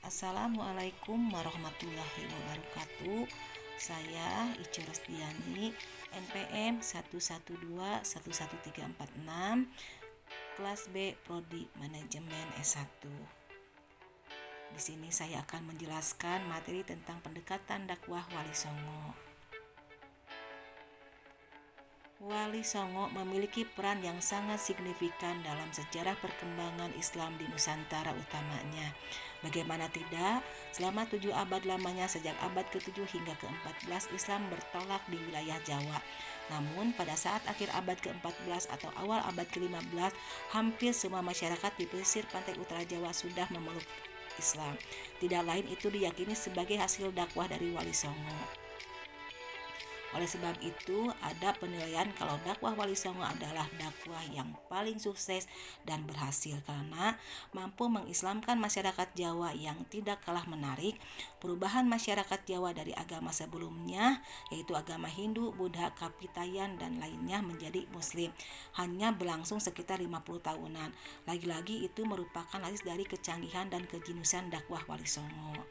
Assalamualaikum warahmatullahi wabarakatuh. Saya Ica Rosdiani, NPM 112 11346, kelas B Prodi Manajemen S1. Di sini saya akan menjelaskan materi tentang pendekatan dakwah Wali Songo. Wali Songo memiliki peran yang sangat signifikan dalam sejarah perkembangan Islam di Nusantara utamanya. Bagaimana tidak, selama 7 abad lamanya sejak abad ke-7 hingga ke-14 Islam bertolak di wilayah Jawa. Namun pada saat akhir abad ke-14 atau awal abad ke-15, hampir semua masyarakat di pesisir pantai utara Jawa sudah memeluk Islam. Tidak lain itu diyakini sebagai hasil dakwah dari Wali Songo. Oleh sebab itu, ada penilaian kalau dakwah Wali Songo adalah dakwah yang paling sukses dan berhasil karena mampu mengislamkan masyarakat Jawa yang tidak kalah menarik perubahan masyarakat Jawa dari agama sebelumnya, yaitu agama Hindu, Buddha, Kapitayan, dan lainnya menjadi Muslim. Hanya berlangsung sekitar 50 tahunan. Lagi-lagi itu merupakan hasil dari kecanggihan dan kejinusan dakwah Wali Songo.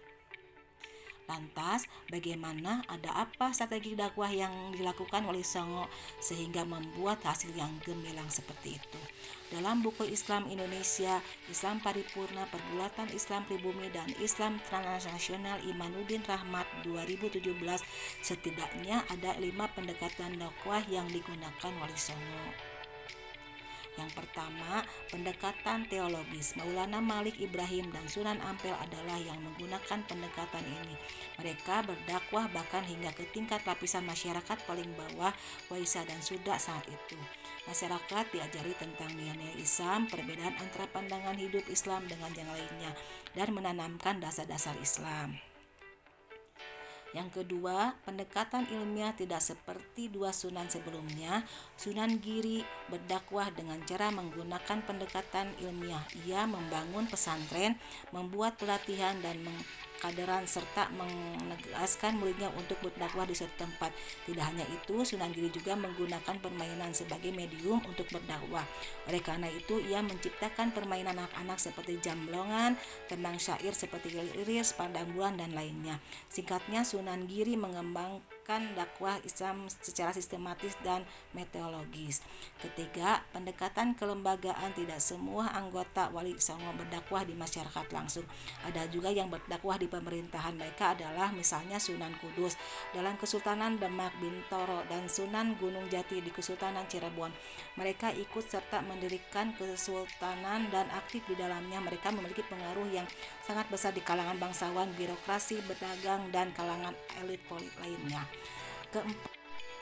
Lantas, bagaimana, ada apa strategi dakwah yang dilakukan Wali Songo sehingga membuat hasil yang gemilang seperti itu? Dalam buku Islam Indonesia, Islam Paripurna, Pergulatan Islam Pribumi, dan Islam Transnasional Imanuddin Rahmat 2017, setidaknya ada 5 pendekatan dakwah yang digunakan Wali Songo. Yang pertama, pendekatan teologis. Maulana Malik Ibrahim dan Sunan Ampel adalah yang menggunakan pendekatan ini. Mereka berdakwah bahkan hingga ke tingkat lapisan masyarakat paling bawah, Waisa dan Suda saat itu. Masyarakat diajari tentang nilai Islam, perbedaan antara pandangan hidup Islam dengan yang lainnya, dan menanamkan dasar-dasar Islam. Yang kedua, pendekatan ilmiah tidak seperti dua sunan sebelumnya. Sunan Giri berdakwah dengan cara menggunakan pendekatan ilmiah. Ia membangun pesantren, membuat pelatihan dan kaderan serta menegaskan muridnya untuk berdakwah di suatu tempat. Tidak hanya itu, Sunan Giri juga menggunakan permainan sebagai medium untuk berdakwah. Oleh karena itu, ia menciptakan permainan anak-anak seperti jamblongan, tembang syair seperti liris, pandang bulan, dan lainnya. Singkatnya, Sunan Giri mengembangkan dakwah Islam secara sistematis dan metodologis. Ketiga, pendekatan kelembagaan. Tidak semua anggota Wali Songo berdakwah di masyarakat langsung. Ada juga yang berdakwah di pemerintahan. Mereka adalah misalnya Sunan Kudus dalam Kesultanan Demak Bintoro dan Sunan Gunung Jati di Kesultanan Cirebon. Mereka ikut serta mendirikan kesultanan dan aktif di dalamnya. Mereka memiliki pengaruh yang sangat besar di kalangan bangsawan, birokrasi, pedagang, dan kalangan elit politik lainnya.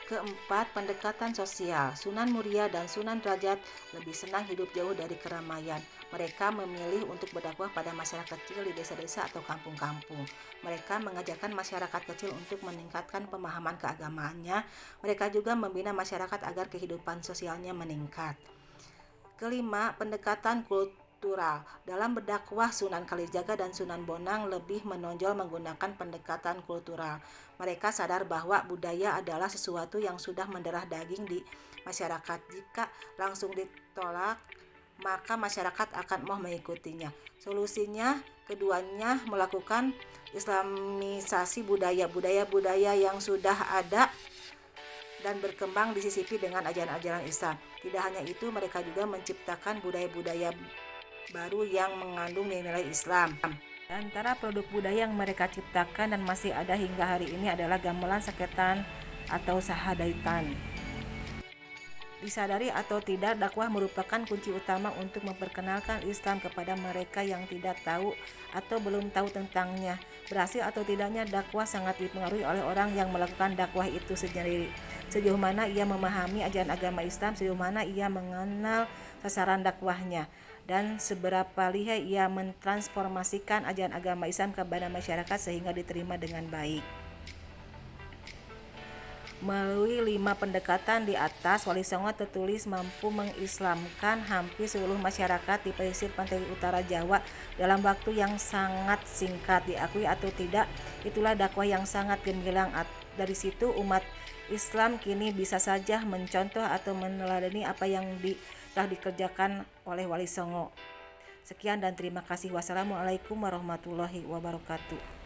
Keempat, pendekatan sosial. Sunan Muria dan Sunan Derajat lebih senang hidup jauh dari keramaian. Mereka memilih untuk berdakwah pada masyarakat kecil di desa-desa atau kampung-kampung. Mereka mengajarkan masyarakat kecil untuk meningkatkan pemahaman keagamaannya. Mereka juga membina masyarakat agar kehidupan sosialnya meningkat. Kelima, pendekatan kultural. Dalam berdakwah, Sunan Kalijaga dan Sunan Bonang lebih menonjol menggunakan pendekatan kultural. Mereka sadar bahwa budaya adalah sesuatu yang sudah mendarah daging di masyarakat. Jika langsung ditolak, maka masyarakat akan mau mengikutinya. Solusinya, keduanya melakukan islamisasi budaya-budaya yang sudah ada dan berkembang disisipi dengan ajaran-ajaran Islam. Tidak hanya itu, mereka juga menciptakan budaya-budaya baru yang mengandung nilai Islam. Antara produk budaya yang mereka ciptakan dan masih ada hingga hari ini adalah gamelan, saketan, atau sahadaitan. Disadari atau tidak, dakwah merupakan kunci utama untuk memperkenalkan Islam kepada mereka yang tidak tahu atau belum tahu tentangnya. Berhasil atau tidaknya dakwah sangat dipengaruhi oleh orang yang melakukan dakwah itu sendiri. Sejauh mana ia memahami ajaran agama Islam, sejauh mana ia mengenal sasaran dakwahnya, dan seberapa lihai ia mentransformasikan ajaran agama Islam kepada masyarakat sehingga diterima dengan baik. Melalui 5 pendekatan di atas, Wali Songo tertulis mampu mengislamkan hampir seluruh masyarakat di pesisir pantai utara Jawa dalam waktu yang sangat singkat. Diakui atau tidak, itulah dakwah yang sangat gemilang. Dari situ umat Islam kini bisa saja mencontoh atau meneladani apa yang telah dikerjakan oleh Wali Songo. Sekian dan terima kasih. Wassalamualaikum warahmatullahi wabarakatuh.